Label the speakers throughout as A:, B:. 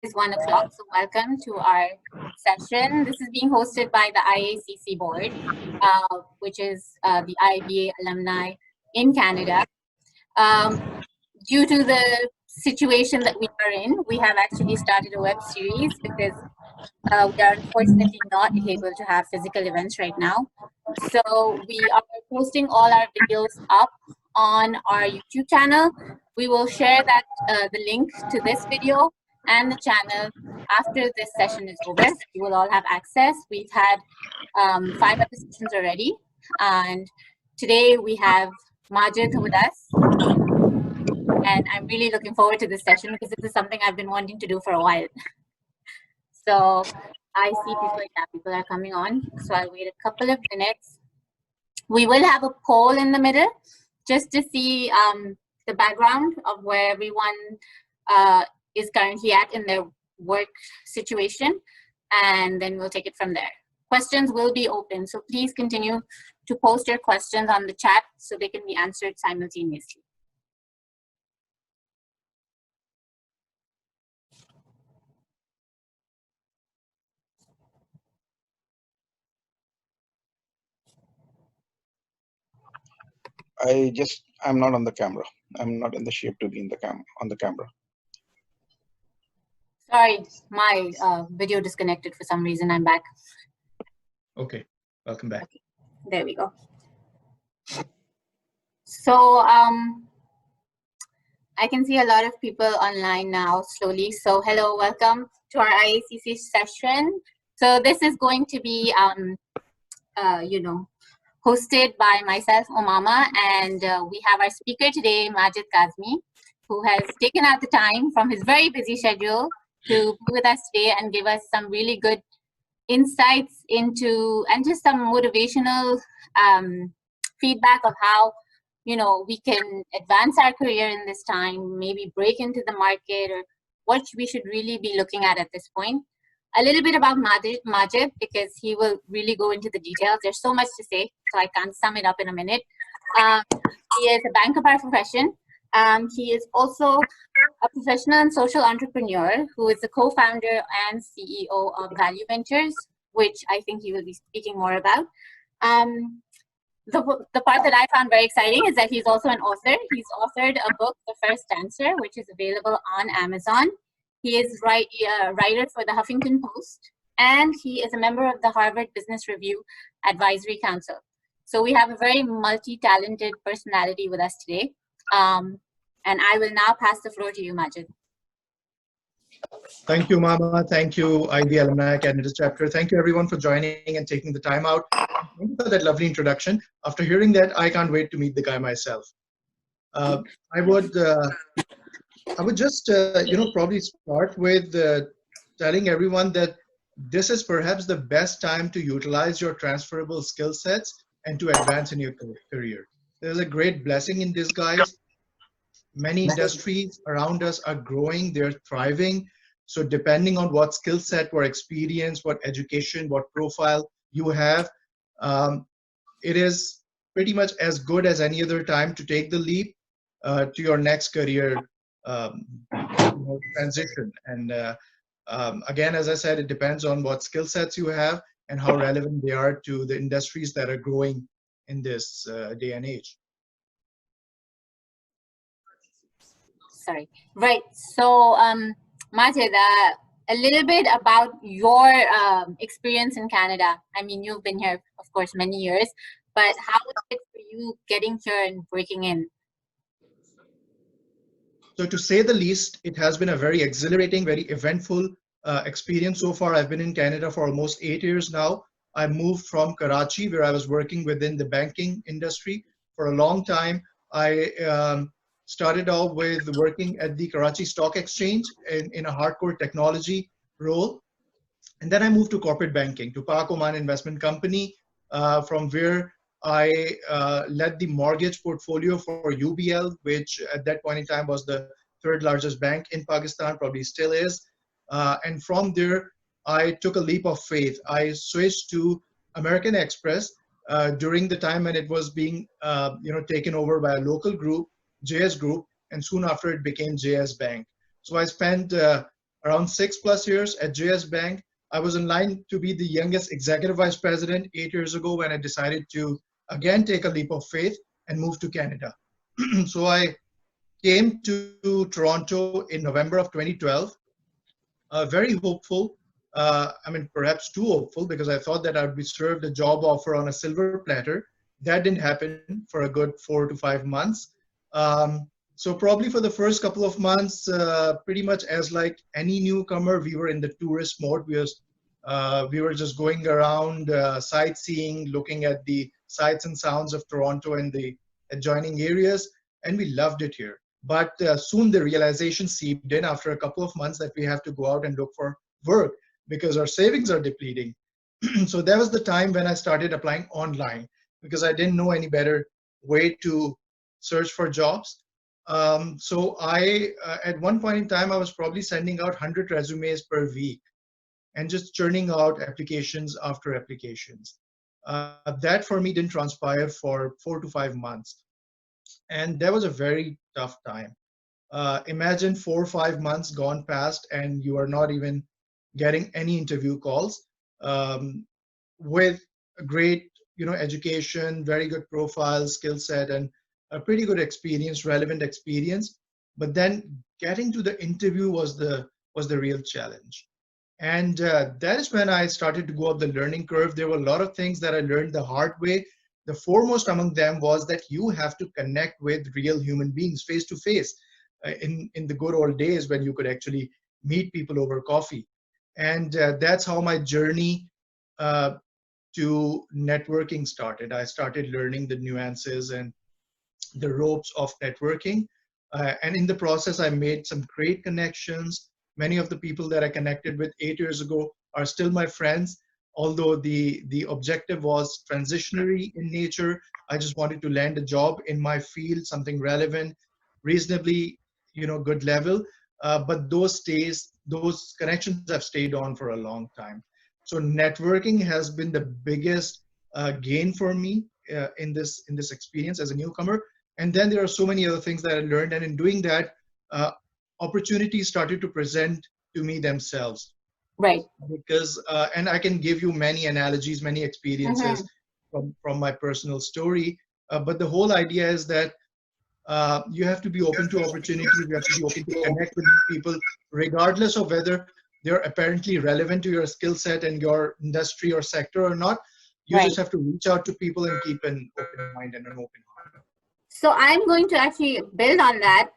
A: Is 1 o'clock, so welcome to our session. This is being hosted by the IACC board, which is the IBA alumni in Canada. Due to the situation that we are in, we have actually started a web series because we are unfortunately not able to have physical events right now. So we are posting all our videos up on our YouTube channel. We will share that the link to this video and the channel after this session is over. You will all have access. We've had 5 other sessions already, and today we have Majid with us. And I'm really looking forward to this session because this is something I've been wanting to do for a while. So I see people are coming on, so I'll wait a couple of minutes. We will have a poll in the middle just to see the background of where everyone is currently at in their work situation, and then we'll take it from there. Questions will be open, so please continue to post your questions on the chat so they can be answered simultaneously.
B: I'm not on the camera. I'm not in the shape to be on the camera.
A: Sorry, my video disconnected for some reason. I'm back.
C: Okay, welcome back.
A: Okay. There we go. So I can see a lot of people online now slowly. So hello, welcome to our IACC session. So this is going to be, hosted by myself, Omama, and we have our speaker today, Majid Kazmi, who has taken out the time from his very busy schedule to be with us today and give us some really good insights into and just some motivational feedback of how we can advance our career in this time, maybe break into the market, or what we should really be looking at this point. A little bit about Majid, because he will really go into the details. There's so much to say, so I can't sum it up in a minute. He is a banker by profession. He is also a professional and social entrepreneur who is the co-founder and CEO of Value Ventures, which I think he will be speaking more about. The part that I found very exciting is that he's also an author. He's authored a book, The First Answer, which is available on Amazon. He is writer for the Huffington Post, and he is a member of the Harvard Business Review Advisory Council. So we have a very multi-talented personality with us today. And I will now pass the floor to you, Majid.
C: Thank you, Mama. Thank you, IB Alumni Canada Chapter. Thank you, everyone, for joining and taking the time out. Thank you for that lovely introduction. After hearing that, I can't wait to meet the guy myself. I would just, probably start with telling everyone that this is perhaps the best time to utilize your transferable skill sets and to advance in your career. There's a great blessing in disguise. Many industries around us are growing, they're thriving. So depending on what skill set, what experience, what education, what profile you have, it is pretty much as good as any other time to take the leap to your next career transition. And again, as I said, it depends on what skill sets you have and how relevant they are to the industries that are growing in this day and age.
A: Sorry. Right. So, Majid, a little bit about your experience in Canada. I mean, you've been here, of course, many years, but how was it for you getting here and breaking in?
C: So to say the least, it has been a very exhilarating, very eventful experience so far. I've been in Canada for almost 8 years now. I moved from Karachi, where I was working within the banking industry for a long time. I started out with working at the Karachi Stock Exchange in a hardcore technology role. And then I moved to corporate banking, to Pak Oman Investment Company, from where I led the mortgage portfolio for UBL, which at that point in time was the third largest bank in Pakistan, probably still is. And from there, I took a leap of faith. I switched to American Express during the time when it was being taken over by a local group, JS Group, and soon after it became JS Bank. So I spent around 6+ years at JS Bank. I was in line to be the youngest executive vice president 8 years ago when I decided to again take a leap of faith and move to Canada. So I came to Toronto in November of 2012, very hopeful. I mean, perhaps too hopeful, because I thought that I'd be served a job offer on a silver platter. That didn't happen for a good 4 to 5 months. So probably for the first couple of months, pretty much as like any newcomer, we were in the tourist mode. We were just going around sightseeing, looking at the sights and sounds of Toronto and the adjoining areas, and we loved it here. But soon the realization seeped in after a couple of months that we have to go out and look for work because our savings are depleting. So that was the time when I started applying online, because I didn't know any better way to search for jobs. So at one point in time, I was probably sending out 100 resumes per week and just churning out applications after applications. That for me didn't transpire for 4 to 5 months. And that was a very tough time. Imagine 4 or 5 months gone past and you are not even getting any interview calls, with a great, education, very good profile, skill set, and a pretty good experience, relevant experience. But then getting to the interview was the real challenge. And that is when I started to go up the learning curve. There were a lot of things that I learned the hard way. The foremost among them was that you have to connect with real human beings face to face, in the good old days when you could actually meet people over coffee. And that's how my journey to networking started. I started learning the nuances and the ropes of networking. And in the process, I made some great connections. Many of the people that I connected with 8 years ago are still my friends. Although the objective was transitionary in nature, I just wanted to land a job in my field, something relevant, reasonably, good level. But those connections have stayed on for a long time. So networking has been the biggest gain for me in this experience as a newcomer. And then there are so many other things that I learned, and in doing that, opportunities started to present to me themselves.
A: Right.
C: Because and I can give you many analogies, many experiences from my personal story. But the whole idea is that you have to be open to opportunities. You have to be open to connect with people, regardless of whether they're apparently relevant to your skill set and your industry or sector or not. You
A: Right.
C: just have to reach out to people and keep an open mind and an open heart.
A: So I'm going to actually build on that.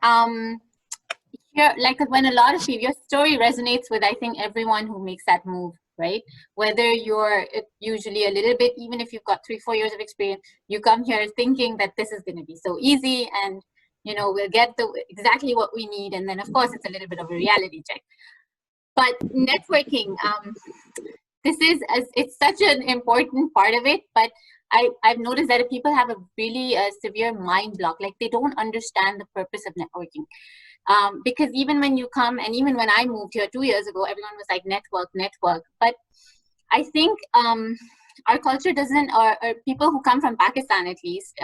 A: Here, like when a lot of people, your story resonates with, I think, everyone who makes that move, right? Whether you're usually a little bit, even if you've got 3-4 years of experience, you come here thinking that this is going to be so easy and, we'll get exactly what we need. And then, of course, it's a little bit of a reality check. But networking, it's such an important part of it, but I've noticed that people have a really severe mind block, like they don't understand the purpose of networking. Because even when you come, and even when I moved here 2 years ago, everyone was like, network. But I think our culture doesn't, or people who come from Pakistan at least,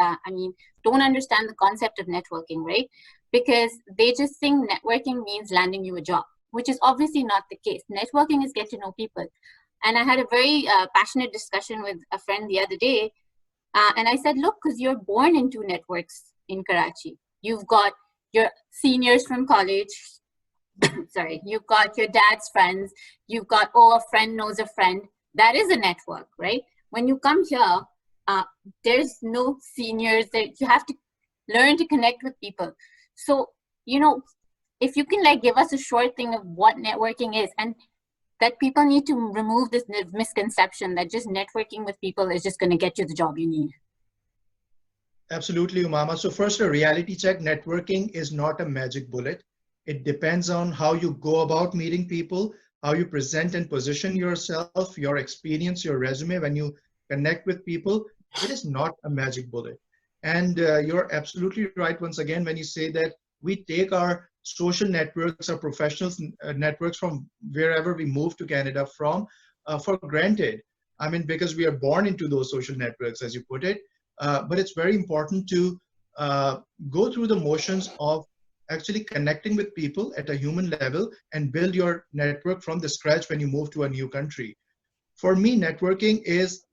A: don't understand the concept of networking, right? Because they just think networking means landing you a job, which is obviously not the case. Networking is get to know people. And I had a very passionate discussion with a friend the other day. And I said, look, because you're born into networks in Karachi. You've got your seniors from college. Sorry, you've got your dad's friends. You've got, a friend knows a friend. That is a network, right? When you come here, there's no seniors. You have to learn to connect with people. So, if you can give us a short thing of what networking is, and that people need to remove this misconception that just networking with people is just going to get you the job you need.
C: Absolutely, Umama. So first, a reality check. Networking is not a magic bullet. It depends on how you go about meeting people, how you present and position yourself, your experience, your resume. When you connect with people, it is not a magic bullet. And you're absolutely right once again when you say that we take our social networks, our professional networks from wherever we move to Canada from for granted. Because we are born into those social networks, as you put it. But it's very important to go through the motions of actually connecting with people at a human level and build your network from the scratch when you move to a new country. For me, networking is,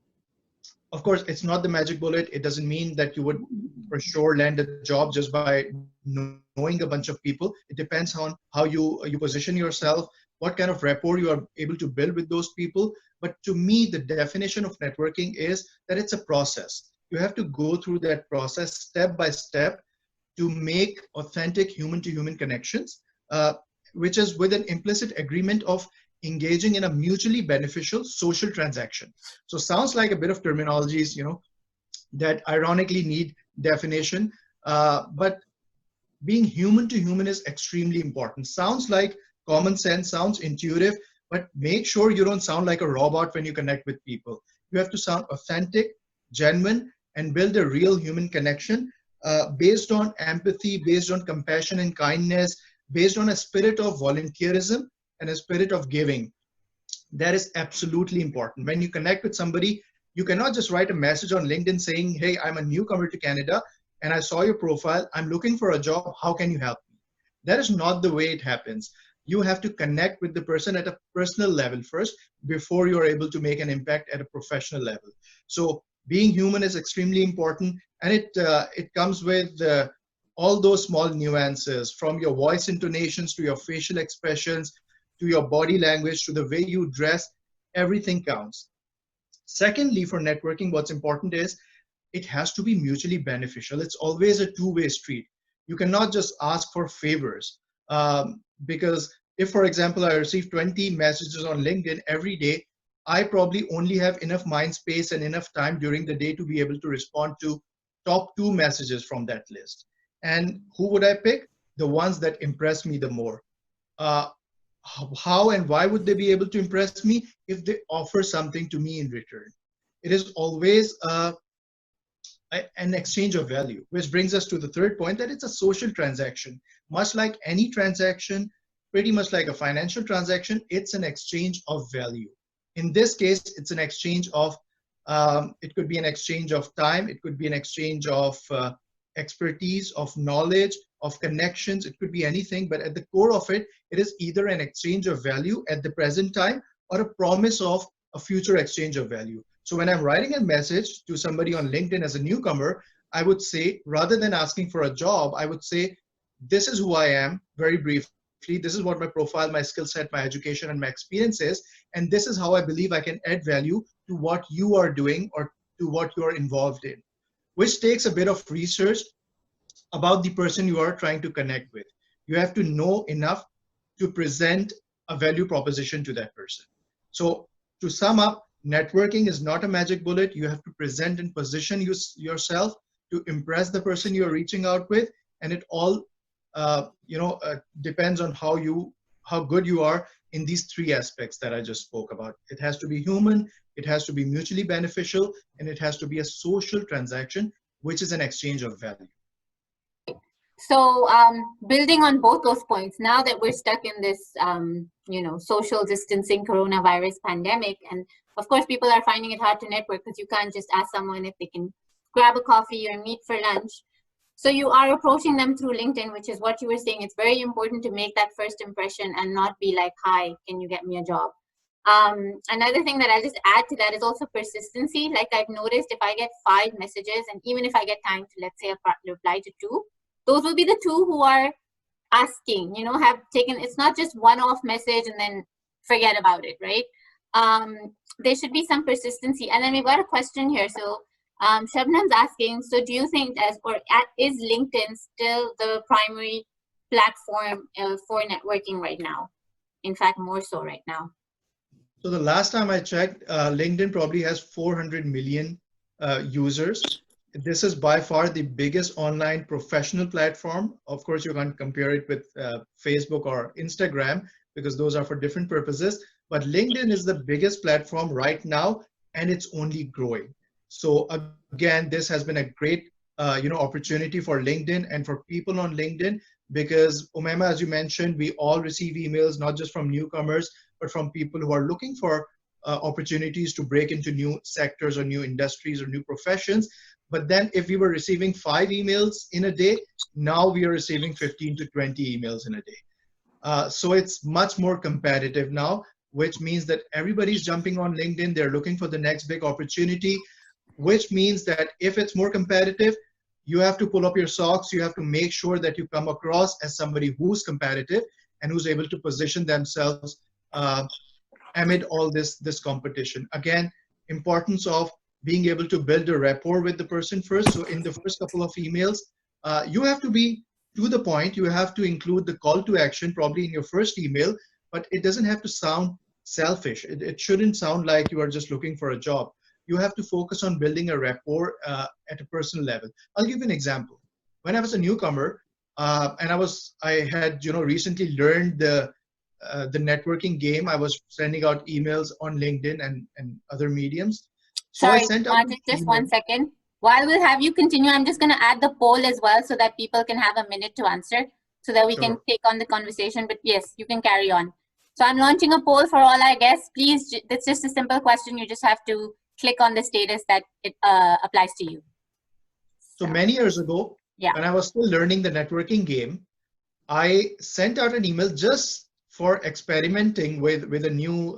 C: of course, it's not the magic bullet. It doesn't mean that you would for sure land a job just by knowing a bunch of people. It depends on how you position yourself, what kind of rapport you are able to build with those people. But to me, the definition of networking is that it's a process. You have to go through that process step by step to make authentic human-to-human connections, which is with an implicit agreement of engaging in a mutually beneficial social transaction. So sounds like a bit of terminologies, that ironically need definition, but being human to human is extremely important. Sounds like common sense, sounds intuitive, but make sure you don't sound like a robot when you connect with people. You have to sound authentic, genuine, and build a real human connection based on empathy, based on compassion and kindness, based on a spirit of volunteerism and a spirit of giving. That is absolutely important. When you connect with somebody, you cannot just write a message on LinkedIn saying, hey, I'm a newcomer to Canada and I saw your profile. I'm looking for a job. How can you help me? That is not the way it happens. You have to connect with the person at a personal level first before you're able to make an impact at a professional level. So being human is extremely important, and it comes with all those small nuances, from your voice intonations to your facial expressions to your body language to the way you dress. Everything counts. Secondly, for networking, what's important is it has to be mutually beneficial. It's always a two-way street. You cannot just ask for favors, because if, for example, I receive 20 messages on LinkedIn every day, I probably only have enough mind space and enough time during the day to be able to respond to top 2 messages from that list. And who would I pick? The ones that impress me the more. How and why would they be able to impress me? If they offer something to me in return. It is always an exchange of value, which brings us to the third point, that it's a social transaction. Much like any transaction, pretty much like a financial transaction, it's an exchange of value. In this case, it's an exchange of, it could be an exchange of time, it could be an exchange of expertise, of knowledge, of connections, it could be anything, but at the core of it, it is either an exchange of value at the present time or a promise of a future exchange of value. So when I'm writing a message to somebody on LinkedIn as a newcomer, I would say, rather than asking for a job, I would say, this is who I am, very briefly. This is what my profile, my skill set, my education, and my experience is. And this is how I believe I can add value to what you are doing or to what you are involved in, which takes a bit of research about the person you are trying to connect with. You have to know enough to present a value proposition to that person. So to sum up, networking is not a magic bullet. You have to present and position yourself to impress the person you're reaching out with. And it all depends on how good you are in these 3 aspects that I just spoke about. It has to be human, it has to be mutually beneficial, and it has to be a social transaction, which is an exchange of value.
A: So building on both those points, now that we're stuck in this, social distancing coronavirus pandemic, and of course people are finding it hard to network because you can't just ask someone if they can grab a coffee or meet for lunch. So you are approaching them through LinkedIn, which is what you were saying. It's very important to make that first impression and not be like, hi, can you get me a job? Another thing that I'll just add to that is also persistency. Like I've noticed, if I get 5 messages, and even if I get time to, let's say, reply to 2, those will be the 2 who are asking, have taken, it's not just one-off message and then forget about it, right? There should be some persistency. And then we've got a question here. So Shabnam's asking, so do you think is LinkedIn still the primary platform for networking right now? In fact, more so right now.
C: So the last time I checked, LinkedIn probably has 400 million users. This is by far the biggest online professional platform. Of course, you can't compare it with Facebook or Instagram because those are for different purposes. But LinkedIn is the biggest platform right now, and it's only growing. So again, this has been a great opportunity for LinkedIn and for people on LinkedIn, because Umaima, as you mentioned, we all receive emails, not just from newcomers, but from people who are looking for opportunities to break into new sectors or new industries or new professions. But then if we were receiving 5 emails in a day, now we are receiving 15 to 20 emails in a day. So it's much more competitive now, which means that everybody's jumping on LinkedIn. They're looking for the next big opportunity, which means that if it's more competitive, you have to pull up your socks. You have to make sure that you come across as somebody who's competitive and who's able to position themselves amid all this competition. Again, importance of being able to build a rapport with the person first. So in the first couple of emails, you have to be to the point. You have to include the call to action probably in your first email, but it doesn't have to sound selfish. It shouldn't sound like you are just looking for a job. You have to focus on building a rapport at a personal level. I'll give you an example. When I was a newcomer, and I had recently learned the networking game. I was sending out emails on LinkedIn and other mediums. So
A: Sorry,
C: I sent out
A: Majid, just 1 second. While we'll have you continue, I'm just going to add the poll as well so that people can have a minute to answer so that we can take on the conversation. But yes, you can carry on. So I'm launching a poll for all our guests. Please, it's just a simple question. You just have to click on the status that it applies to you.
C: So many years ago, when I was still learning the networking game, I sent out an email just for experimenting with a new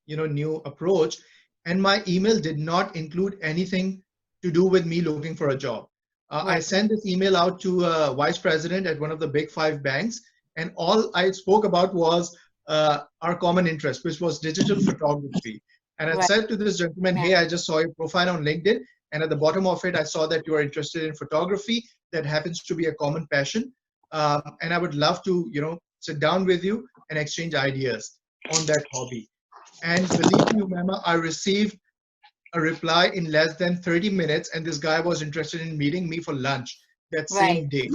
C: new approach, and my email did not include anything to do with me looking for a job. I sent this email out to a vice president at one of the big 5 banks, and all I spoke about was our common interest, which was digital photography. And I said to this gentleman, hey, I just saw your profile on LinkedIn, and at the bottom of it, I saw that you are interested in photography. That happens to be a common passion. And I would love to, sit down with you and exchange ideas on that hobby. And believe me, Umama, I received a reply in less than 30 minutes, and this guy was interested in meeting me for lunch that same day.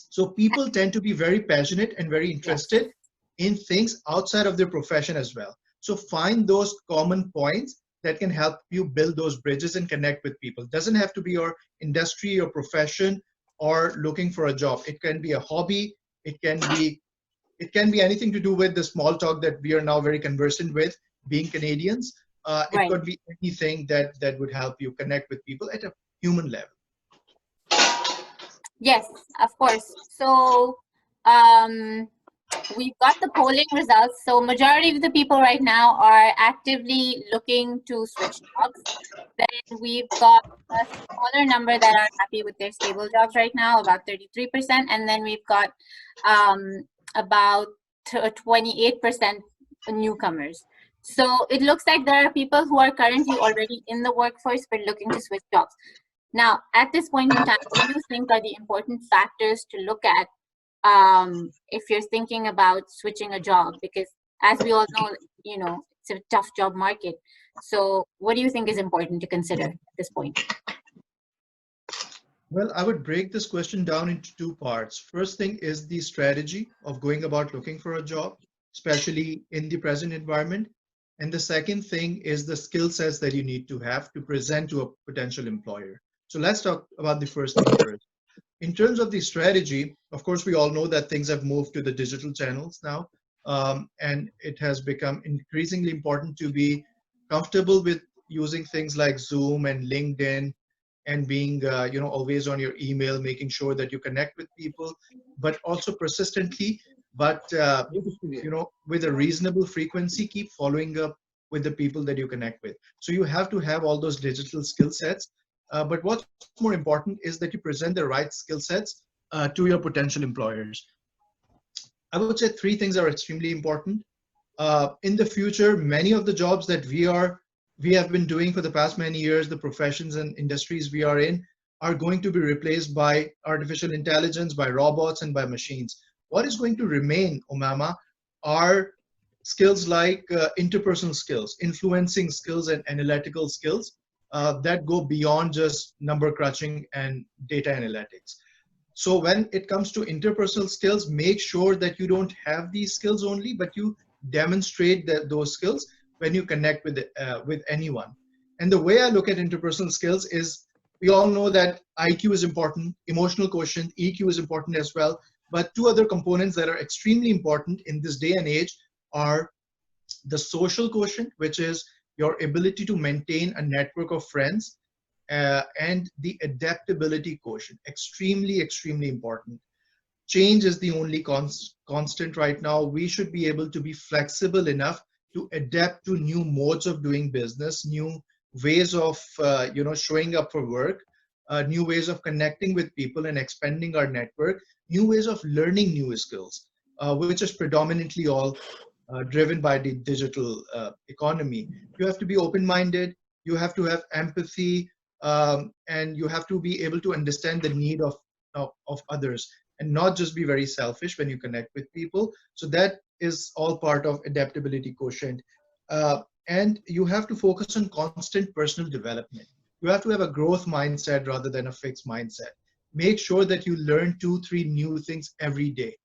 C: So people tend to be very passionate and very interested in things outside of their profession as well. So find those common points that can help you build those bridges and connect with people. It doesn't have to be your industry or profession or looking for a job. It can be a hobby. It can be anything to do with the small talk that we are now very conversant with, being Canadians. It could be anything that would help you connect with people at a human level.
A: Yes, of course. So we've got the polling results. So majority of the people right now are actively looking to switch jobs. Then we've got a smaller number that are happy with their stable jobs right now, about 33%. And then we've got about 28% newcomers. So it looks like there are people who are currently already in the workforce but looking to switch jobs. Now, at this point in time, what do you think are the important factors to look at if you're thinking about switching a job? Because as we all know, it's a tough job market. So what do you think is important to consider at this point?
C: Well, I would break this question down into 2 parts. First thing is the strategy of going about looking for a job, especially in the present environment. And the second thing is the skill sets that you need to have to present to a potential employer. So let's talk about the first thing first. In terms of the strategy, of course, we all know that things have moved to the digital channels now, and it has become increasingly important to be comfortable with using things like Zoom and LinkedIn and being, always on your email, making sure that you connect with people, but also persistently, but, with a reasonable frequency, keep following up with the people that you connect with. So you have to have all those digital skill sets. But what's more important is that you present the right skill sets to your potential employers. I would say 3 things are extremely important. In the future, many of the jobs that we have been doing for the past many years, the professions and industries we are in, are going to be replaced by artificial intelligence, by robots, and by machines. What is going to remain, Umama, are skills like interpersonal skills, influencing skills, and analytical skills that go beyond just number crunching and data analytics. So when it comes to interpersonal skills, make sure that you don't have these skills only, but you demonstrate those skills when you connect with anyone. And the way I look at interpersonal skills is, we all know that IQ is important, emotional quotient, EQ is important as well. But 2 other components that are extremely important in this day and age are the social quotient, which is your ability to maintain a network of friends, and the adaptability quotient. Extremely, extremely important. Change is the only constant right now. We should be able to be flexible enough to adapt to new modes of doing business, new ways of showing up for work, new ways of connecting with people and expanding our network, new ways of learning new skills, which is predominantly all driven by the digital economy. You have to be open-minded, you have to have empathy, and you have to be able to understand the need of others and not just be very selfish when you connect with people. So that is all part of adaptability quotient. And you have to focus on constant personal development. You have to have a growth mindset rather than a fixed mindset. Make sure that you learn 2, 3 new things every day.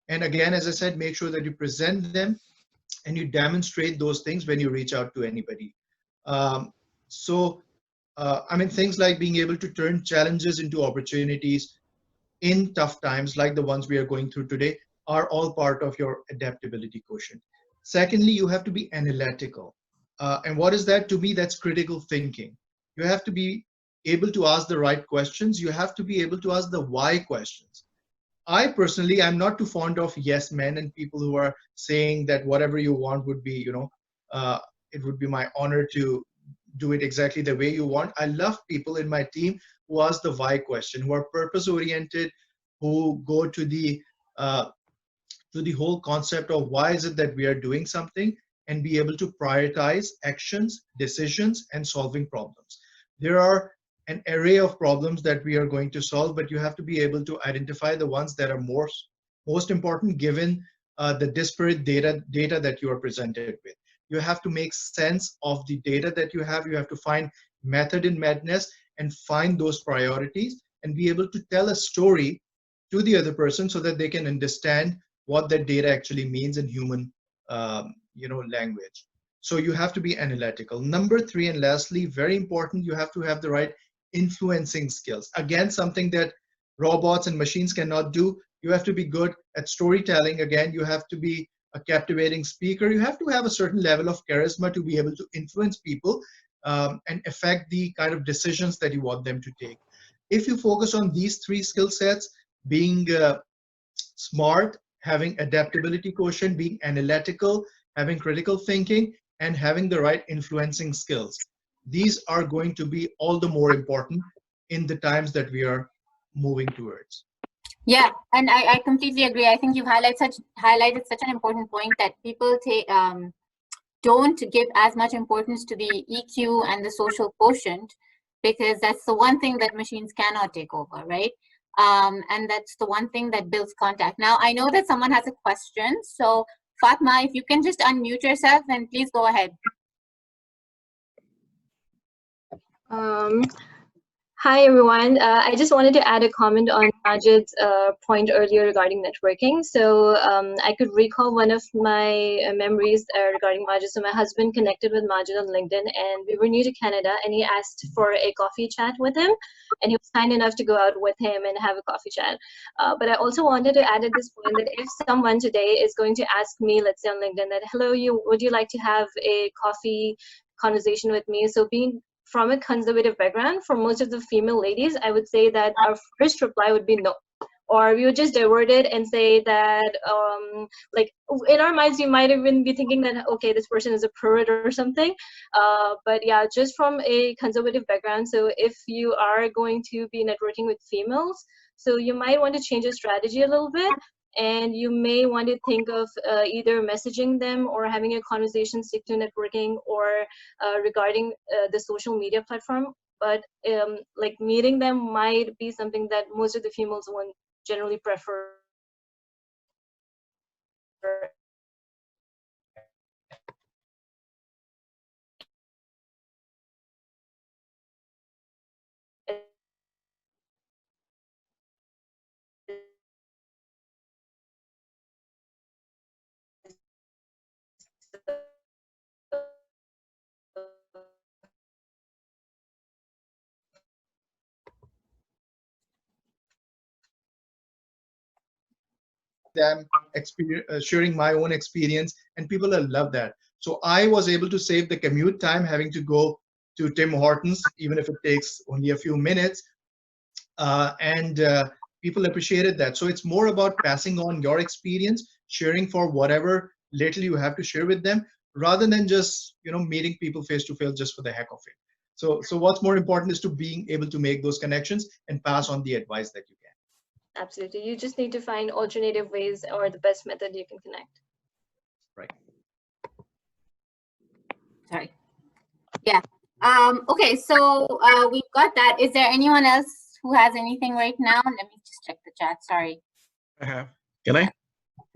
C: And again, as I said, make sure that you present them and you demonstrate those things when you reach out to anybody. I mean, things like being able to turn challenges into opportunities in tough times like the ones we are going through today are all part of your adaptability quotient. Secondly, you have to be analytical. And what is that? To me, that's critical thinking. You have to be able to ask the right questions. You have to be able to ask the why questions. I personally, I'm not too fond of yes men and people who are saying that whatever you want would be, it would be my honor to do it exactly the way you want. I love people in my team who ask the why question, who are purpose oriented, who go to the whole concept of why is it that we are doing something and be able to prioritize actions, decisions, and solving problems. There are an array of problems that we are going to solve, but you have to be able to identify the ones that are most important given the disparate data that you are presented with. You have to make sense of the data that you have. You have to find method in madness and find those priorities and be able to tell a story to the other person so that they can understand what that data actually means in human language. So you have to be analytical. Number 3, and lastly, very important, you have to have the right influencing skills. Again, something that robots and machines cannot do. You have to be good at storytelling. Again, you have to be a captivating speaker. You have to have a certain level of charisma to be able to influence people and affect the kind of decisions that you want them to take. If you focus on these 3 skill sets, being smart, having adaptability quotient, being analytical, having critical thinking, and having the right influencing skills, these are going to be all the more important in the times that we are moving towards.
A: Yeah, and I completely agree. I think you've highlighted such an important point that people don't give as much importance to the EQ and the social quotient, because that's the one thing that machines cannot take over, right? And that's the one thing that builds contact. Now, I know that someone has a question. So Fatma, if you can just unmute yourself and please go ahead.
D: Hi, everyone. I just wanted to add a comment on Majid's point earlier regarding networking. So I could recall one of my memories regarding Majid. So my husband connected with Majid on LinkedIn, and we were new to Canada, and he asked for a coffee chat with him, and he was kind enough to go out with him and have a coffee chat. But I also wanted to add at this point that if someone today is going to ask me, let's say on LinkedIn, that, hello, would you like to have a coffee conversation with me? So being from a conservative background, for most of the female ladies, I would say that our first reply would be no. Or we would just divert it and say that, like, in our minds, you might even be thinking that, okay, this person is a prude or something. But yeah, just from a conservative background, so if you are going to be networking with females, so you might want to change your strategy a little bit. And you may want to think of either messaging them or having a conversation stick to networking or regarding the social media platform. But like meeting them might be something that most of the females won't generally prefer.
C: Them sharing my own experience, and people have loved that. So I was able to save the commute time having to go to Tim Hortons, even if it takes only a few minutes. And people appreciated that. So it's more about passing on your experience, sharing for whatever little you have to share with them, rather than just meeting people face to face just for the heck of it. So what's more important is to being able to make those connections and pass on the advice that you can.
D: Absolutely. You just need to find alternative ways or the best method you can connect.
C: Right.
A: Sorry. Yeah. Okay, so we've got that. Is there anyone else who has anything right now? Let me just check the chat. Sorry.
B: I have. Can I?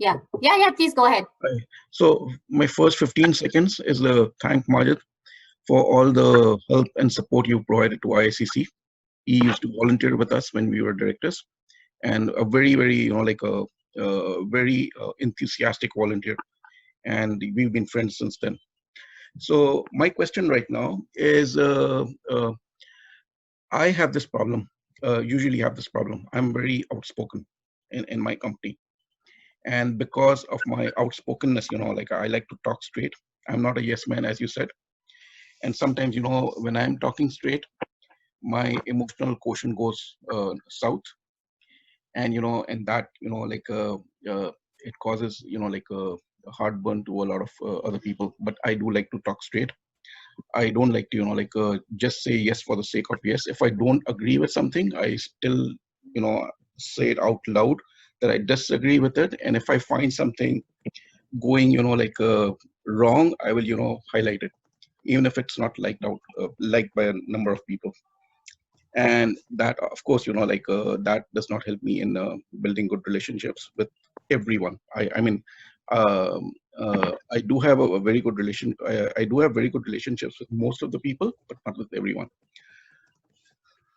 A: Yeah. Please go ahead.
B: So my first 15 seconds is to thank Majid for all the help and support you provided to IICC. He used to volunteer with us when we were directors, and a very, very, very enthusiastic volunteer. And we've been friends since then. So my question right now is, I have this problem, usually have this problem. I'm very outspoken in my company. And because of my outspokenness, I like to talk straight. I'm not a yes man, as you said. And sometimes, when I'm talking straight, my emotional quotient goes south. And, and that, it causes, a heartburn to a lot of other people. But I do like to talk straight. I don't like to, just say yes for the sake of yes. If I don't agree with something, I still, say it out loud that I disagree with it. And if I find something going, wrong, I will, highlight it, even if it's not liked by a number of people. And that, of course, that does not help me in building good relationships with everyone. I mean, I do have a very good I do have very good relationships with most of the people, but not with everyone.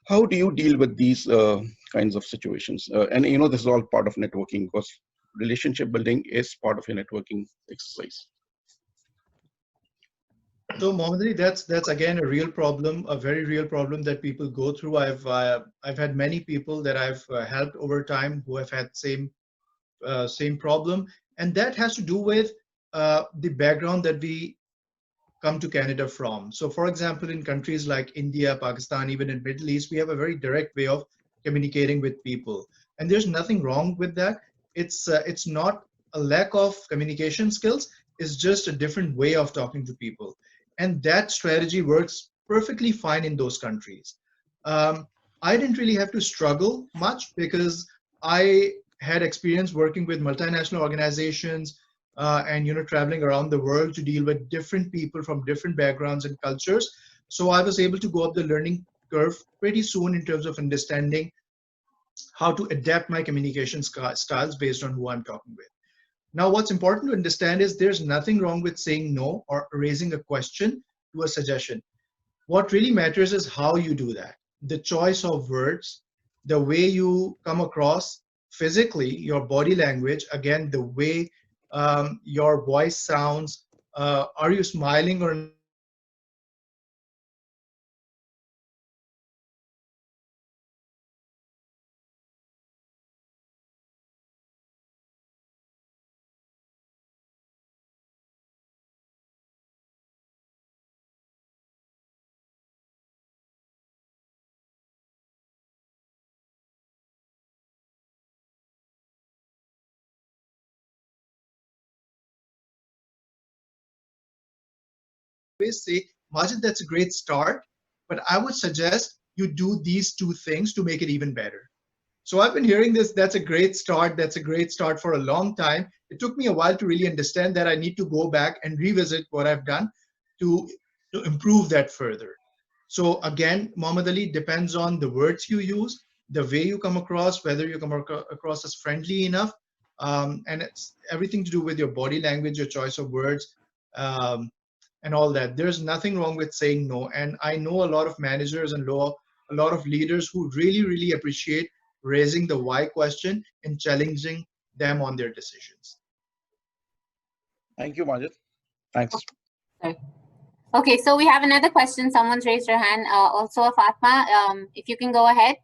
B: How do you deal with these kinds of situations? And this is all part of networking, because relationship building is part of a networking exercise.
C: So Mohammed Ali, that's again a real problem, a very real problem that people go through. I've had many people that I've helped over time who have had same problem, and that has to do with the background that we come to Canada from. So, for example, in countries like India, Pakistan, even in Middle East, we have a very direct way of communicating with people, and there's nothing wrong with that. It's not a lack of communication skills. It's just a different way of talking to people, and that strategy works perfectly fine in those countries. I didn't really have to struggle much because I had experience working with multinational organizations and traveling around the world to deal with different people from different backgrounds and cultures. So I was able to go up the learning curve pretty soon in terms of understanding how to adapt my communication styles based on who I'm talking with. Now, what's important to understand is there's nothing wrong with saying no or raising a question to a suggestion. What really matters is how you do that. The choice of words, the way you come across physically, your body language, again, the way your voice sounds, are you smiling or always say, Majid, that's a great start, but I would suggest you do these two things to make it even better. So I've been hearing this, that's a great start, that's a great start for a long time. It took me a while to really understand that I need to go back and revisit what I've done to improve that further. So again, Muhammad Ali, depends on the words you use, the way you come across, whether you come across as friendly enough, and it's everything to do with your body language, your choice of words, and all that. There's nothing wrong with saying no. And I know a lot of managers and a lot of leaders who really, really appreciate raising the why question and challenging them on their decisions.
B: Thank you, Majid. Thanks.
A: Okay, so we have another question. Someone's raised their hand. Also, Fatma, if you can go ahead.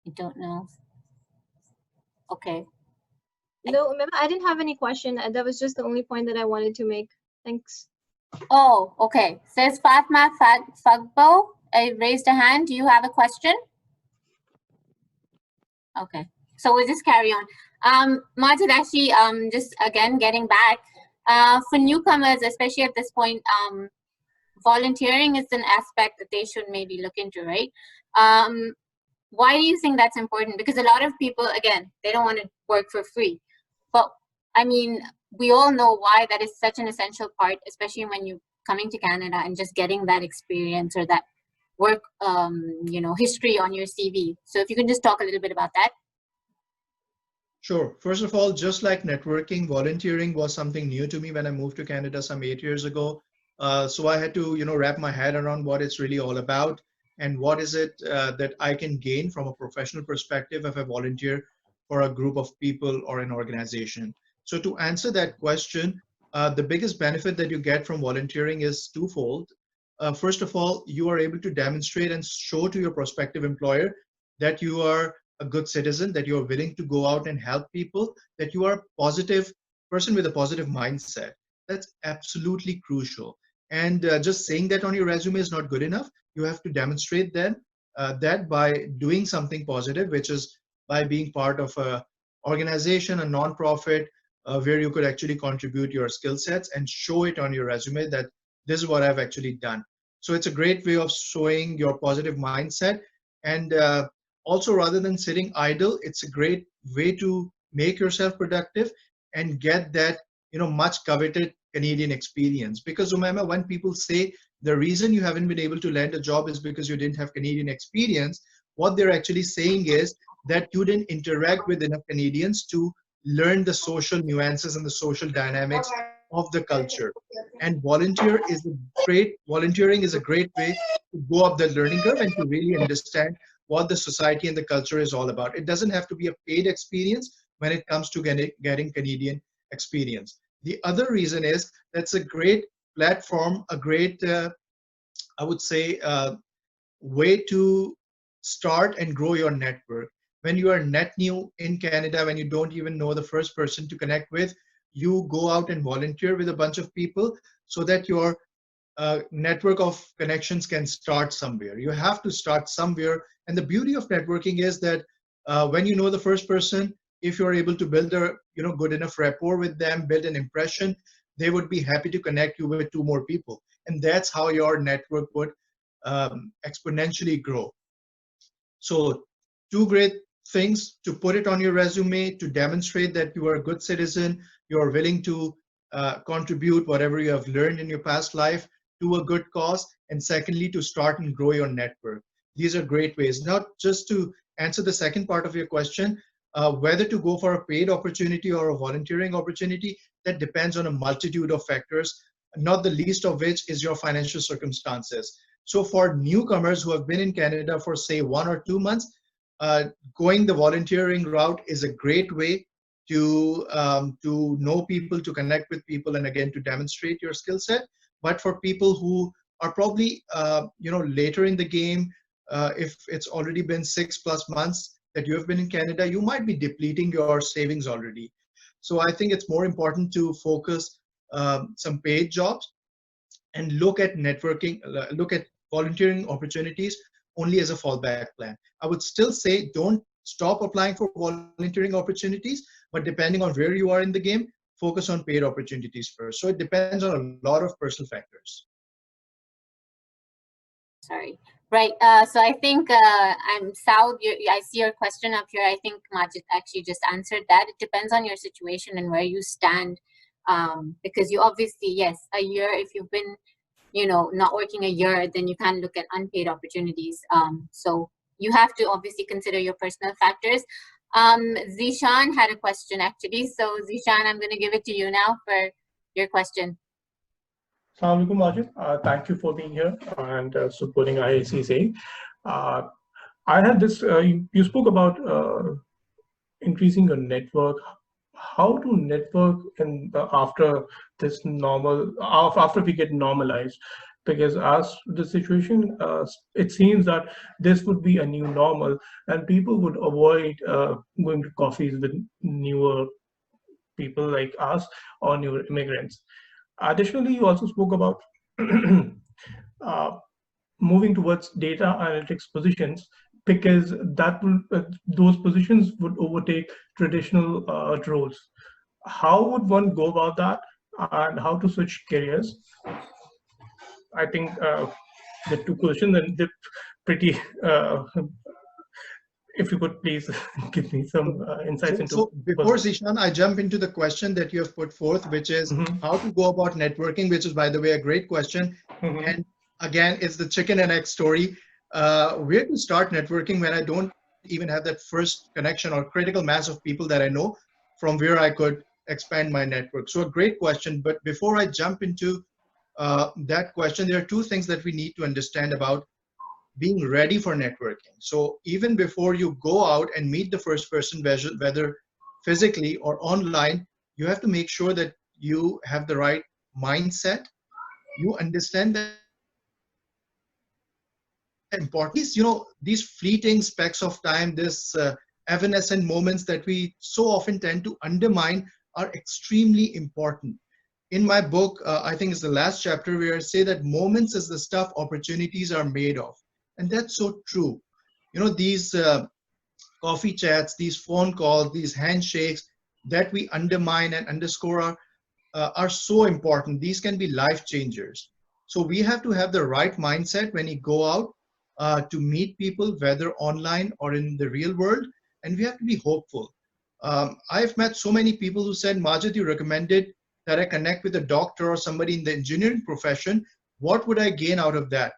A: I don't know. Okay.
D: No, I didn't have any question. That was just the only point that I wanted to make. Thanks.
A: Oh, okay. Says Fatma Fagbo, I raised a hand. Do you have a question? Okay, so we'll just carry on. Majid, actually, just again getting back, for newcomers, especially at this point, volunteering is an aspect that they should maybe look into, right? Why do you think that's important? Because a lot of people, again, they don't want to work for free. But I mean, we all know why that is such an essential part, especially when you're coming to Canada and just getting that experience or that work, history on your CV. So if you can just talk a little bit about that.
C: Sure. First of all, just like networking, volunteering was something new to me when I moved to Canada some 8 years ago. So I had to, wrap my head around what it's really all about and what is it that I can gain from a professional perspective if I volunteer for a group of people or an organization. So to answer that question, the biggest benefit that you get from volunteering is twofold. First of all, you are able to demonstrate and show to your prospective employer that you are a good citizen, that you're willing to go out and help people, that you are a positive person with a positive mindset. That's absolutely crucial. And just saying that on your resume is not good enough. You have to demonstrate that by doing something positive, which is by being part of a organization, a nonprofit, where you could actually contribute your skill sets and show it on your resume that this is what I've actually done. So it's a great way of showing your positive mindset. And also, rather than sitting idle, it's a great way to make yourself productive and get that much coveted Canadian experience. Because remember, when people say the reason you haven't been able to land a job is because you didn't have Canadian experience, what they're actually saying is that you didn't interact with enough Canadians to learn the social nuances and the social dynamics of the culture. And volunteering is a great way to go up that learning curve and to really understand what the society and the culture is all about. It doesn't have to be a paid experience when it comes to getting Canadian experience. The other reason is that's a great platform, a great, I would say, way to start and grow your network. When you are net new in Canada, when you don't even know the first person to connect with, you go out and volunteer with a bunch of people so that your network of connections can start somewhere. You have to start somewhere. And the beauty of networking is that when you know the first person, if you're able to build a good enough rapport with them, build an impression, they would be happy to connect you with two more people. And that's how your network would exponentially grow. So two great things to put it on your resume, to demonstrate that you are a good citizen, you're willing to contribute whatever you have learned in your past life to a good cause, and secondly, to start and grow your network. These are great ways. Now, just to answer the second part of your question, whether to go for a paid opportunity or a volunteering opportunity, that depends on a multitude of factors, not the least of which is your financial circumstances. So for newcomers who have been in Canada for say 1 or 2 months, going the volunteering route is a great way to know people, to connect with people, and again to demonstrate your skill set. But for people who are probably later in the game, if it's already been 6+ months that you have been in Canada, you might be depleting your savings already. So I think it's more important to focus some paid jobs and look at networking, look at volunteering opportunities only as a fallback plan. I would still say don't stop applying for volunteering opportunities, but depending on where you are in the game, focus on paid opportunities first. So it depends on a lot of personal factors.
A: Sorry. Right. So I think I'm Saud. I see your question up here. I think Majid actually just answered that. It depends on your situation and where you stand. Because you obviously, yes, a year, if you've been, not working a year, then you can look at unpaid opportunities. So you have to obviously consider your personal factors. Zishan had a question actually. So Zishan, I'm going to give it to you now for your question.
E: Assalamu alaikum, Majid. Thank you for being here and supporting IACC. I had this, you spoke about increasing your network. How to network after this after we get normalized? Because as the situation, it seems that this would be a new normal and people would avoid going to coffees with newer people like us or newer immigrants. Additionally, you also spoke about uh, moving towards data analytics positions, because that will those positions would overtake traditional roles. How would one go about that, and how to switch careers? I think the two questions, and they're pretty. If you could please give me some insights into.
C: So before Zishan, I jump into the question that you have put forth, which is how to go about networking, which is, by the way, a great question. And again, it's the chicken and egg story. Where to start networking when I don't even have that first connection or critical mass of people that I know from where I could expand my network? So a great question. But before I jump into that question, there are two things that we need to understand about being ready for networking. So even before you go out and meet the first person, whether physically or online, you have to make sure that you have the right mindset. You understand that important. These fleeting specks of time, this evanescent moments that we so often tend to undermine are extremely important. In my book, I think it's the last chapter, where I say that moments is the stuff opportunities are made of. And that's so true. These coffee chats, these phone calls, these handshakes that we undermine and underscore are so important. These can be life changers. So we have to have the right mindset when we go out to meet people, whether online or in the real world. And we have to be hopeful. I've met so many people who said, Majid, you recommended that I connect with a doctor or somebody in the engineering profession. What would I gain out of that?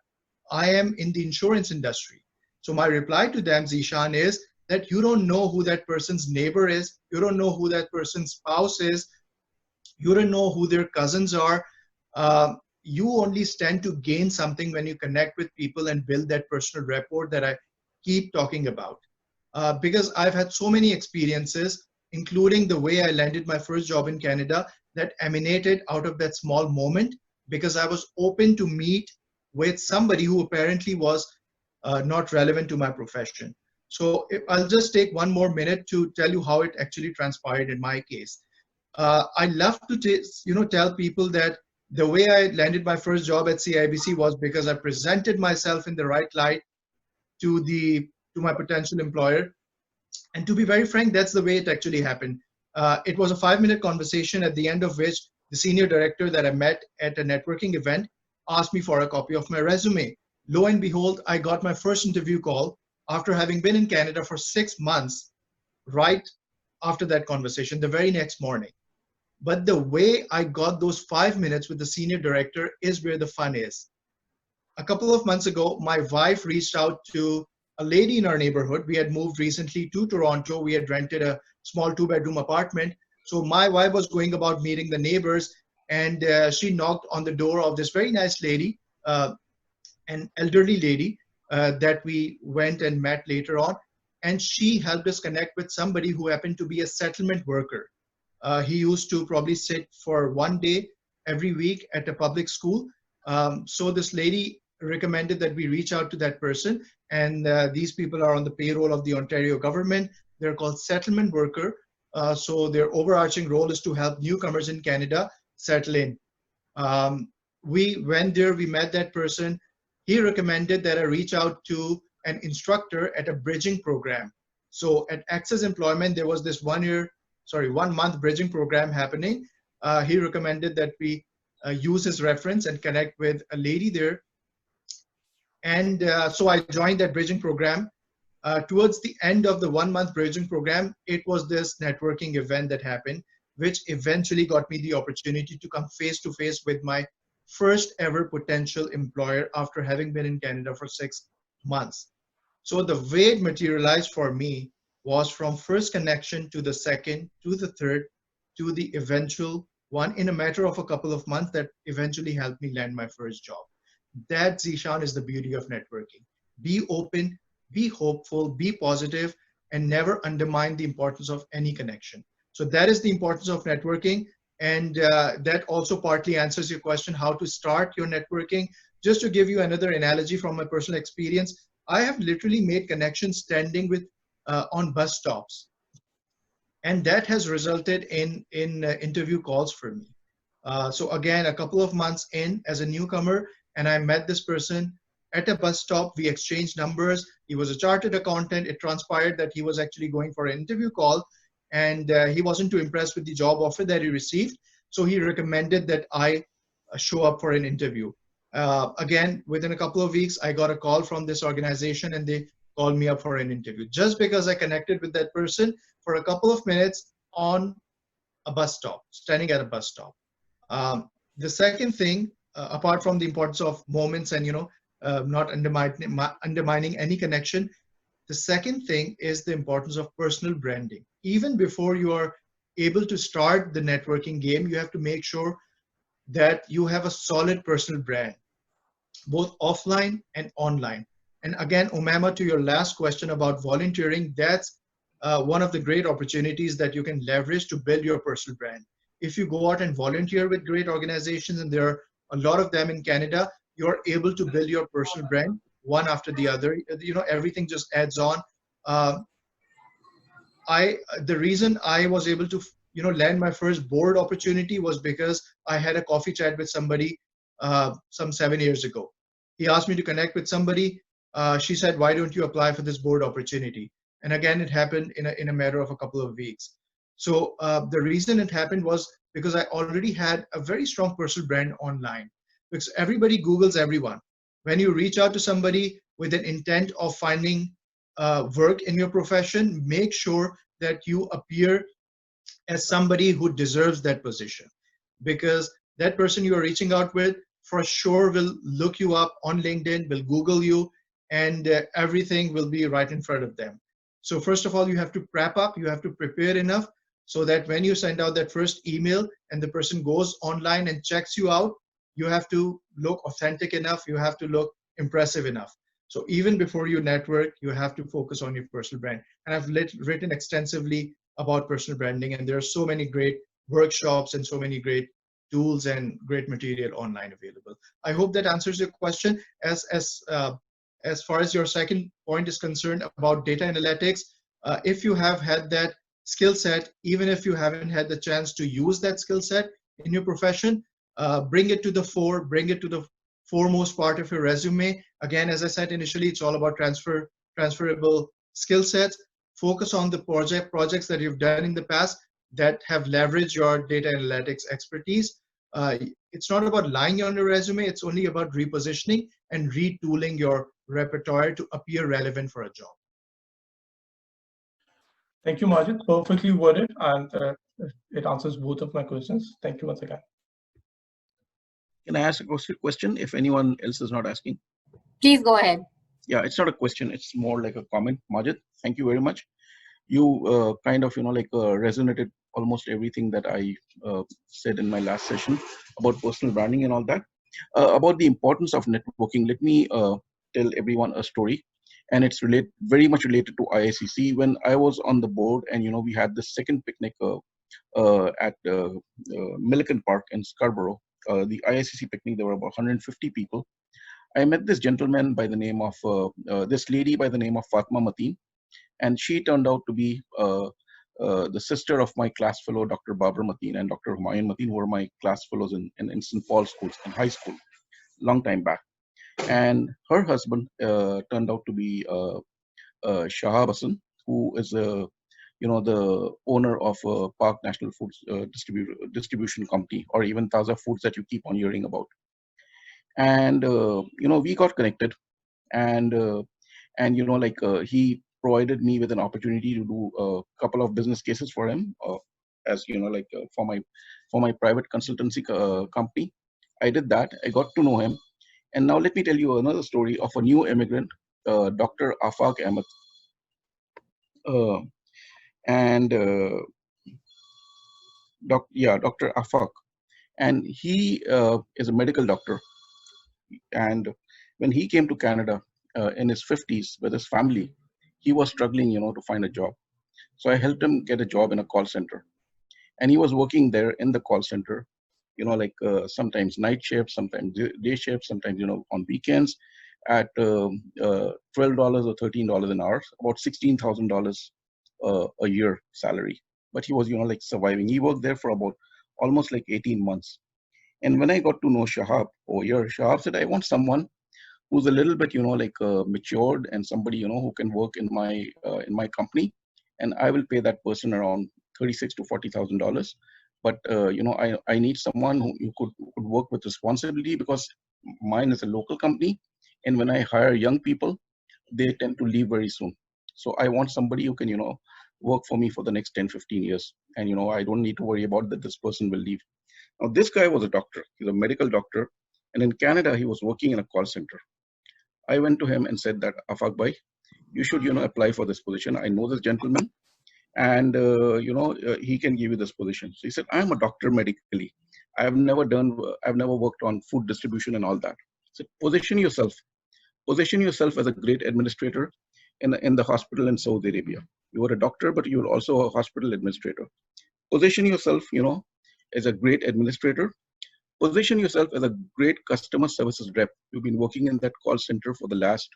C: I am in the insurance industry. So my reply to them, Zishan, is that you don't know who that person's neighbor is. You don't know who that person's spouse is. You don't know who their cousins are. You only stand to gain something when you connect with people and build that personal rapport that I keep talking about. Because I've had so many experiences, including the way I landed my first job in Canada, that emanated out of that small moment, because I was open to meet with somebody who apparently was not relevant to my profession. So I'll just take one more minute to tell you how it actually transpired in my case. I love to tell people that the way I landed my first job at CIBC was because I presented myself in the right light to my potential employer. And to be very frank, that's the way it actually happened. It was a 5-minute conversation, at the end of which the senior director that I met at a networking event asked me for a copy of my resume. Lo and behold, I got my first interview call after having been in Canada for 6 months, right after that conversation, the very next morning. But the way I got those 5 minutes with the senior director is where the fun is. A couple of months ago, my wife reached out to a lady in our neighborhood. We had moved recently to Toronto. We had rented a small 2-bedroom apartment. So my wife was going about meeting the neighbors, and she knocked on the door of this very nice lady, an elderly lady that we went and met later on. And she helped us connect with somebody who happened to be a settlement worker. He used to probably sit for 1 day every week at a public school. So this lady recommended that we reach out to that person. And these people are on the payroll of the Ontario government. They're called settlement worker. So their overarching role is to help newcomers in Canada settle in. We went there, we met that person. He recommended that I reach out to an instructor at a bridging program. So at Access Employment, there was this 1 month bridging program happening. He recommended that we use his reference and connect with a lady there. And so I joined that bridging program. Towards the end of the 1 month bridging program, it was this networking event that happened, which eventually got me the opportunity to come face to face with my first ever potential employer after having been in Canada for 6 months. So the way it materialized for me was from first connection to the second, to the third, to the eventual one in a matter of a couple of months that eventually helped me land my first job. That, Zishan, is the beauty of networking. Be open, be hopeful, be positive, and never undermine the importance of any connection. So that is the importance of networking. And that also partly answers your question, how to start your networking. Just to give you another analogy from my personal experience, I have literally made connections standing with on bus stops. And that has resulted in interview calls for me. So again, a couple of months in as a newcomer, and I met this person at a bus stop. We exchanged numbers. He was a chartered accountant. It transpired that he was actually going for an interview call, and he wasn't too impressed with the job offer that he received. So he recommended that I show up for an interview. Again, within a couple of weeks, I got a call from this organization, and they called me up for an interview just because I connected with that person for a couple of minutes on a bus stop, standing at a bus stop. The second thing, apart from the importance of moments and not undermining any connection, the second thing is the importance of personal branding. Even before you are able to start the networking game, you have to make sure that you have a solid personal brand, both offline and online. And again, Umama, to your last question about volunteering, that's one of the great opportunities that you can leverage to build your personal brand. If you go out and volunteer with great organizations, and there are a lot of them in Canada, you're able to build your personal brand one after the other. Everything just adds on. Uh, the reason I was able to land my first board opportunity was because I had a coffee chat with somebody some 7 years ago. He asked me to connect with somebody. She said, "Why don't you apply for this board opportunity?" And again, it happened in a matter of a couple of weeks. So the reason it happened was because I already had a very strong personal brand online. Because everybody Googles everyone. When you reach out to somebody with an intent of finding work in your profession, make sure that you appear as somebody who deserves that position, because that person you are reaching out with for sure will look you up on LinkedIn, will Google you, and everything will be right in front of them. So first of all, you have to prep up, you have to prepare enough so that when you send out that first email and the person goes online and checks you out, you have to look authentic enough, you have to look impressive enough. So even before you network, you have to focus on your personal brand. And I've written extensively about personal branding, and there are so many great workshops and so many great tools and great material online available. I hope that answers your question. As far as your second point is concerned about data analytics, if you have had that skill set, even if you haven't had the chance to use that skill set in your profession, bring it to the fore, bring it to the foremost part of your resume. Again, as I said initially, it's all about transferable skill sets. Focus on the projects that you've done in the past that have leveraged your data analytics expertise. It's not about lying on your resume, it's only about repositioning and retooling your repertoire to appear relevant for a job.
E: Thank you, Majid. Perfectly worded, and it answers both of my questions. Thank you once again.
B: Can I ask a question if anyone else is not asking?
A: Please go ahead.
B: Yeah, it's not a question, it's more like a comment. Majid, thank you very much. You kind of, resonated almost everything that I said in my last session about personal branding and all that. About the importance of networking, let me tell everyone a story. And it's very much related to IICC. When I was on the board and, we had the second picnic at Milliken Park in Scarborough, the IICC picnic, there were about 150 people. I met this gentleman by the name of, this lady by the name of Fatma Mateen. And she turned out to be the sister of my class fellow, Dr. Babur Mateen and Dr. Humayun Mateen, who were my class fellows in St. Paul schools, in high school, long time back. And her husband turned out to be Shahab Hassan, who is the owner of Park National Foods Distribution Company, or even Taza Foods that you keep on hearing about. And we got connected, and he provided me with an opportunity to do a couple of business cases for him, for my private consultancy company. I did that. I got to know him. And now let me tell you another story of a new immigrant, Dr. Afaq Ahmed. Dr. Afaq. And he is a medical doctor. And when he came to Canada in his 50s with his family, he was struggling, to find a job. So I helped him get a job in a call center. And he was working there in the call center, sometimes night shifts, sometimes day shifts, sometimes, on weekends at $12 or $13 an hour, about $16,000 a year salary. But he was, surviving. He worked there for about almost 18 months. And when I got to know Shahab over here, Shahab said, I want someone who's a little bit, like matured, and somebody, who can work in my company, and I will pay that person around $36,000 to $40,000. But I need someone who could work with responsibility, because mine is a local company, and when I hire young people, they tend to leave very soon. So I want somebody who can, work for me for the next 10, 15 years. And, I don't need to worry about that this person will leave. Now, this guy was a doctor. He's a medical doctor. And in Canada, he was working in a call center. I went to him and said that, Afaq bhai, you should, apply for this position. I know this gentleman, and, he can give you this position. So he said, I'm a doctor medically. I've never worked on food distribution and all that. So position yourself as a great administrator in the hospital in Saudi Arabia. You are a doctor, but you're also a hospital administrator. Position yourself, as a great administrator. Position yourself as a great customer services rep. You've been working in that call center for the last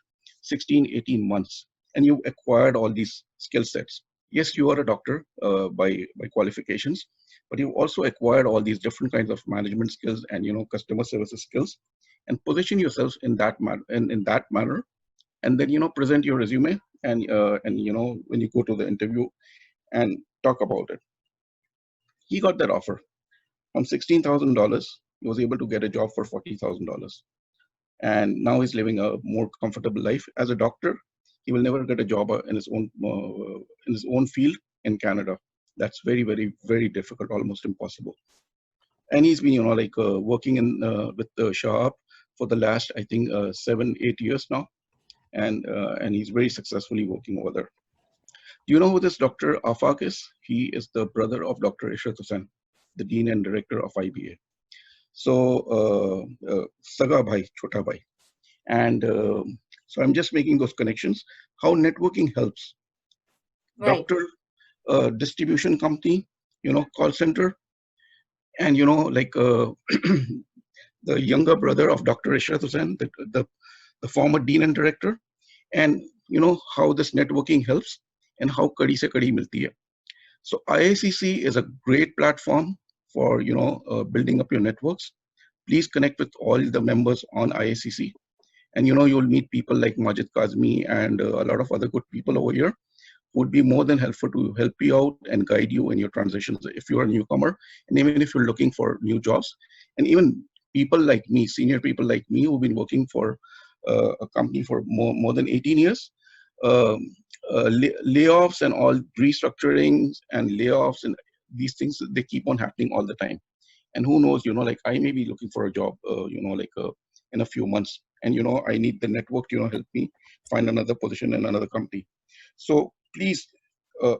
B: 16, 18 months, and you acquired all these skill sets. Yes, you are a doctor by qualifications, but you also acquired all these different kinds of management skills and, customer services skills, and position yourself in that manner, and then, present your resume, and when you go to the interview and talk about it. He got that offer. From $16,000, he was able to get a job for $40,000. And now he's living a more comfortable life. As a doctor, he will never get a job in his own field in Canada. That's very, very, very difficult, almost impossible. And he's been, working with Shahab for the last, I think, 7, 8 years now. And he's very successfully working over there. Do you know who this Dr. Afaq is? He is the brother of Dr. Ishrat Hussain, the Dean and Director of IBA. So, Saga Bhai, Chota Bhai. And so I'm just making those connections. How networking helps.
A: Right.
B: Doctor, distribution company, call center. And, the younger brother of Dr. Ishrat Hussain, the former Dean and Director. And, how this networking helps and how kadi se kadi milti hai. So IICC is a great platform for, building up your networks. Please connect with all the members on IICC. And, you'll meet people like Majid Kazmi and a lot of other good people over here who would be more than helpful to help you out and guide you in your transitions if you're a newcomer, and even if you're looking for new jobs. And even people like me, senior people like me who've been working for a company for more than 18 years, layoffs and all restructurings and layoffs and these things, they keep on happening all the time. And who knows, I may be looking for a job, in a few months, and, I need the network to, help me find another position in another company. So please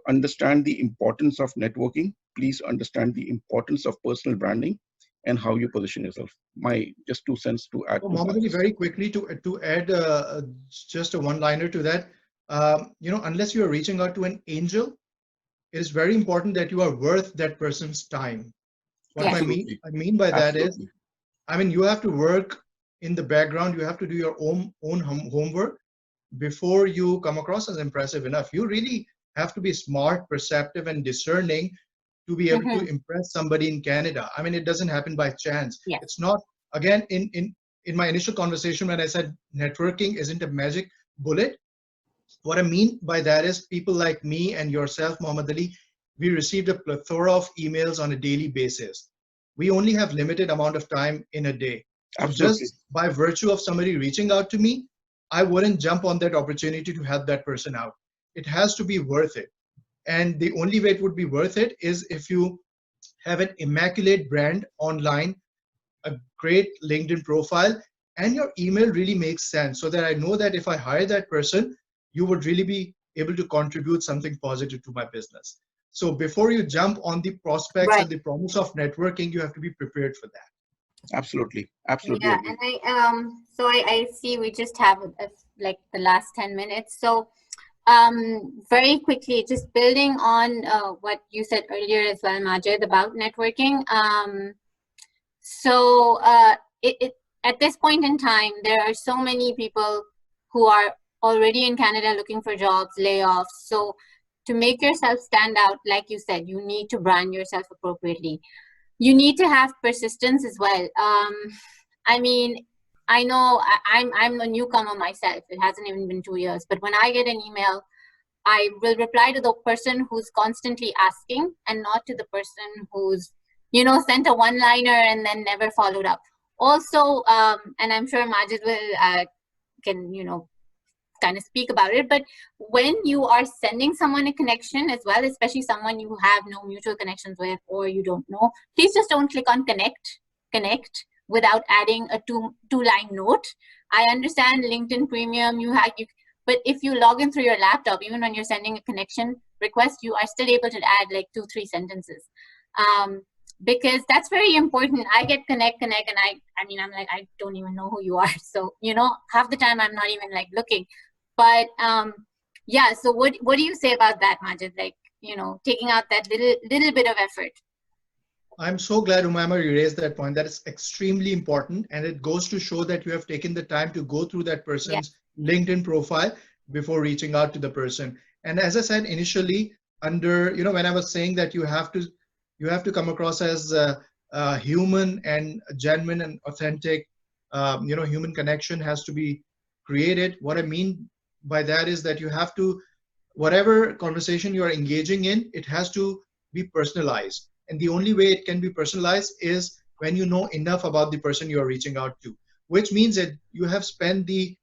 B: understand the importance of networking. Please understand the importance of personal branding and how you position yourself. My just 2 cents to add.
C: Mohammed Ali, very quickly to add just a one-liner to that. Unless you are reaching out to an angel, it is very important that you are worth that person's time. What I mean by that is, you have to work in the background. You have to do your own homework before you come across as impressive enough. You really have to be smart, perceptive, and discerning to be able to impress somebody in Canada. It doesn't happen by chance.
A: Yeah.
C: It's not, again, in my initial conversation when I said networking isn't a magic bullet, what I mean by that is people like me and yourself, Muhammad Ali, we received a plethora of emails on a daily basis. We only have limited amount of time in a day.
B: Absolutely.
C: Just by virtue of somebody reaching out to me, I wouldn't jump on that opportunity to help that person out. It has to be worth it. And the only way it would be worth it is if you have an immaculate brand online, a great LinkedIn profile, and your email really makes sense, so that I know that if I hire that person, you would really be able to contribute something positive to my business. So before you jump on the prospects and the promise of networking, you have to be prepared for that.
B: Absolutely.
A: Yeah, and I see we just have like the last 10 minutes. So very quickly, just building on what you said earlier as well, Majid, about networking. At this point in time, there are so many people who are already in Canada looking for jobs, layoffs. So to make yourself stand out, like you said, you need to brand yourself appropriately. you need to have persistence as well. I mean, I know I'm a newcomer myself. It hasn't even been 2 years, but when I get an email, I will reply to the person who's constantly asking, and not to the person who's, you know, sent a one-liner and then never followed up. Also, and I'm sure Majid will can, you know, kind of speak about it, but when you are sending someone a connection as well, especially someone you have no mutual connections with or you don't know, please just don't click on connect without adding a two-line note. I understand LinkedIn Premium, but if you log in through your laptop, even when you're sending a connection request, you are still able to add like 2-3 sentences. Because that's very important. I get connect, and I mean, I'm like, I don't even know who you are. So, you know, half the time I'm not even like looking. But yeah, so what do you say about that, Majid? Like, you know, taking out that little bit of effort.
C: I'm so glad, Umaima, you raised that point. That is extremely important. And it goes to show that you have taken the time to go through that person's LinkedIn profile before reaching out to the person. And as I said initially, under, you know, when I was saying that you have to come across as human and genuine and authentic, you know, human connection has to be created. What I mean by that is that you have to, whatever conversation you are engaging in, it has to be personalized. And the only way it can be personalized is when you know enough about the person you are reaching out to, which means that you have spent the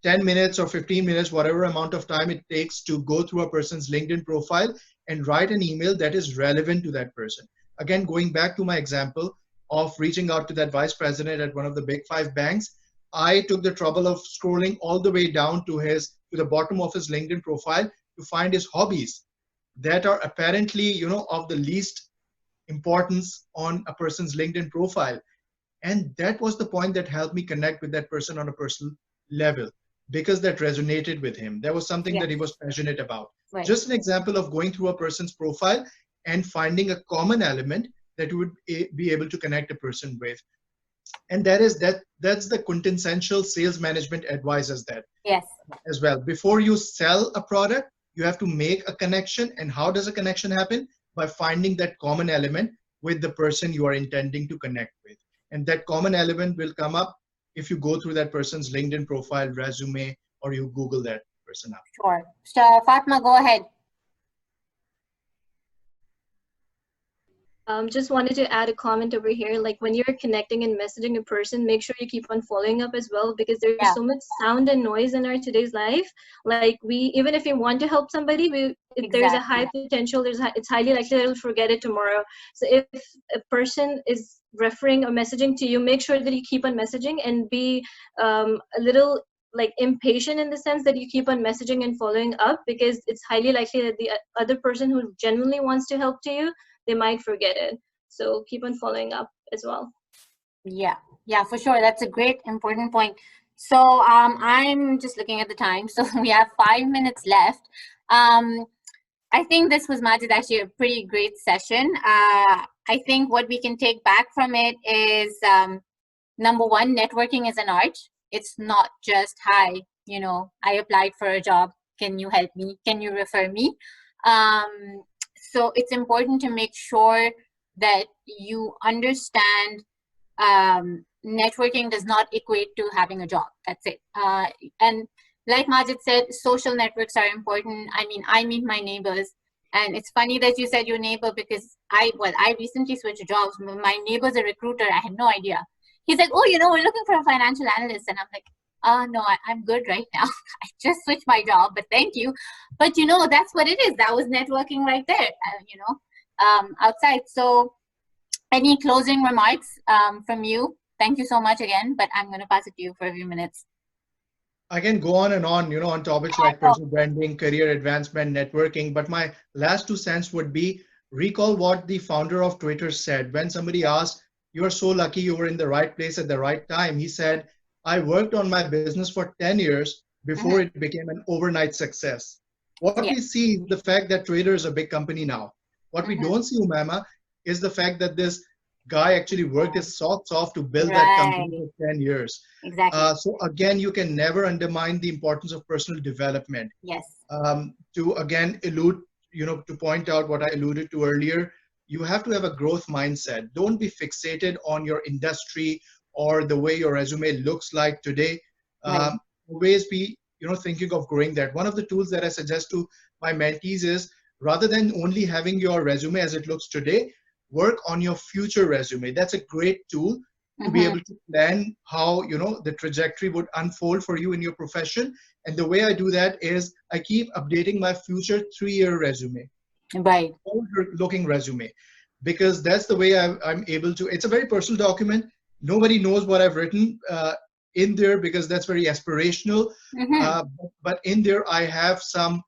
C: 10 minutes or 15 minutes, whatever amount of time it takes to go through a person's LinkedIn profile and write an email that is relevant to that person. Again, going back to my example of reaching out to that vice president at one of the big 5 banks, I took the trouble of scrolling all the way down to the bottom of his LinkedIn profile to find his hobbies that are apparently, you know, of the least importance on a person's LinkedIn profile. And that was the point that helped me connect with that person on a personal level, because that resonated with him. There was something that he was passionate about.
A: Right.
C: Just an example of going through a person's profile and finding a common element that you would be able to connect a person with. And that's the quintessential sales management advice as well. Before you sell a product, you have to make a connection. And how does a connection happen? By finding that common element with the person you are intending to connect with. And that common element will come up if you go through that person's LinkedIn profile, resume, or you Google that person up.
A: Sure. Fatma, go ahead.
D: Just wanted to add a comment over here. Like when you're connecting and messaging a person, make sure you keep on following up as well, because there's so much sound and noise in our today's life. Like even if you want to help somebody, if there's a high potential, it's highly likely they'll forget it tomorrow. So if a person is referring or messaging to you, make sure that you keep on messaging and be a little like impatient in the sense that you keep on messaging and following up, because it's highly likely that the other person who genuinely wants to help to you, they might forget it. So keep on following up as well.
A: Yeah, for sure. That's a great, important point. So I'm just looking at the time. So we have 5 minutes left. I think this was, Majid, actually a pretty great session. I think what we can take back from it is, number one, networking is an art. It's not just, hi, you know, I applied for a job. Can you help me? Can you refer me? So it's important to make sure that you understand networking does not equate to having a job. That's it. And like Majid said, social networks are important. I mean, I meet my neighbors, and it's funny that you said your neighbor, because I recently switched jobs. My neighbor's a recruiter. I had no idea. He's like, oh, you know, we're looking for a financial analyst. And I'm like, no, I'm good right now. I just switched my job, but thank you. But, you know, that's what it is. That was networking right there, you know, outside. So any closing remarks from you? Thank you so much again, but I'm going to pass it to you for a few minutes.
C: I can go on and on, you know, on topics like personal branding, career advancement, networking. But my last 2 cents would be, recall what the founder of Twitter said. When somebody asked, you are so lucky you were in the right place at the right time, he said, I worked on my business for 10 years before it became an overnight success. What we see is the fact that Twitter is a big company now. What we don't see, Umaima, is the fact that this guy actually worked his socks off to build that company for 10 years.
A: Exactly.
C: So again, you can never undermine the importance of personal development.
A: Yes.
C: To again to point out what I alluded to earlier, you have to have a growth mindset. Don't be fixated on your industry or the way your resume looks like today.
A: Right.
C: Always be, thinking of growing that. One of the tools that I suggest to my mentees is, rather than only having your resume as it looks today, work on your future resume. That's a great tool to be able to plan how, the trajectory would unfold for you in your profession. And the way I do that is I keep updating my future 3-year resume,
A: Right.
C: forward-looking resume, because that's the way I'm able to. It's a very personal document. Nobody knows what I've written in there, because that's very aspirational. But in there, I have some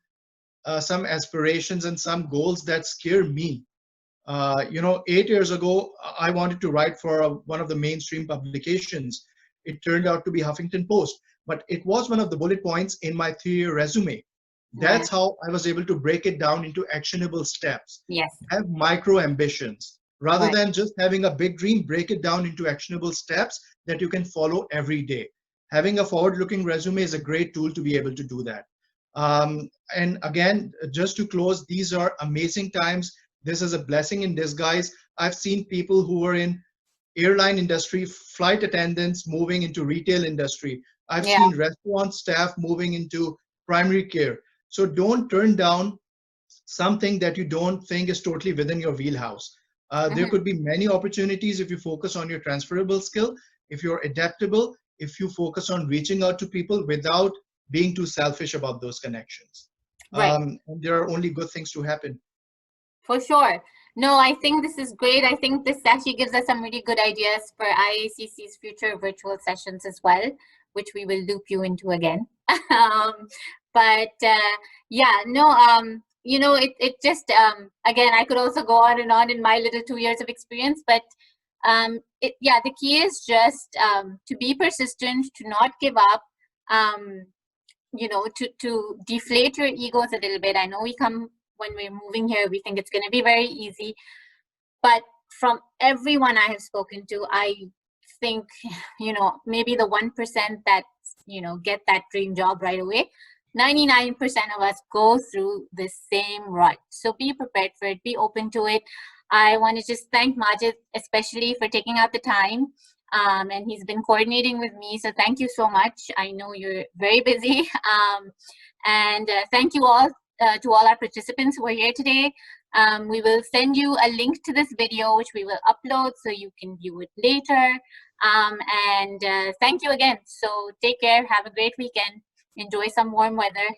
C: aspirations and some goals that scare me. 8 years ago, I wanted to write for one of the mainstream publications. It turned out to be Huffington Post, but it was one of the bullet points in my 3-year resume. That's how I was able to break it down into actionable steps.
A: Yes.
C: Have micro ambitions. Rather than just having a big dream, break it down into actionable steps that you can follow every day. Having a forward-looking resume is a great tool to be able to do that. And again, just to close, these are amazing times. This is a blessing in disguise. I've seen people who were in airline industry, flight attendants moving into retail industry. I've seen restaurant staff moving into primary care. So don't turn down something that you don't think is totally within your wheelhouse. There could be many opportunities if you focus on your transferable skill, if you're adaptable, if you focus on reaching out to people without being too selfish about those connections. And there are only good things to happen.
A: For sure. No, I think this is great. I think this actually gives us some really good ideas for IACC's future virtual sessions as well, which we will loop you into again. It just, again, I could also go on and on in my little 2 years of experience, but the key is just to be persistent, to not give up, to deflate your egos a little bit. I know when we're moving here, we think it's going to be very easy, but from everyone I have spoken to, I think, maybe the 1% that, get that dream job right away, 99% of us go through the same rut. So be prepared for it, be open to it. I want to just thank Majid, especially for taking out the time. And he's been coordinating with me. So thank you so much. I know you're very busy. And thank you all to all our participants who are here today. We will send you a link to this video, which we will upload so you can view it later. And thank you again. So take care. Have a great weekend. Enjoy some warm weather.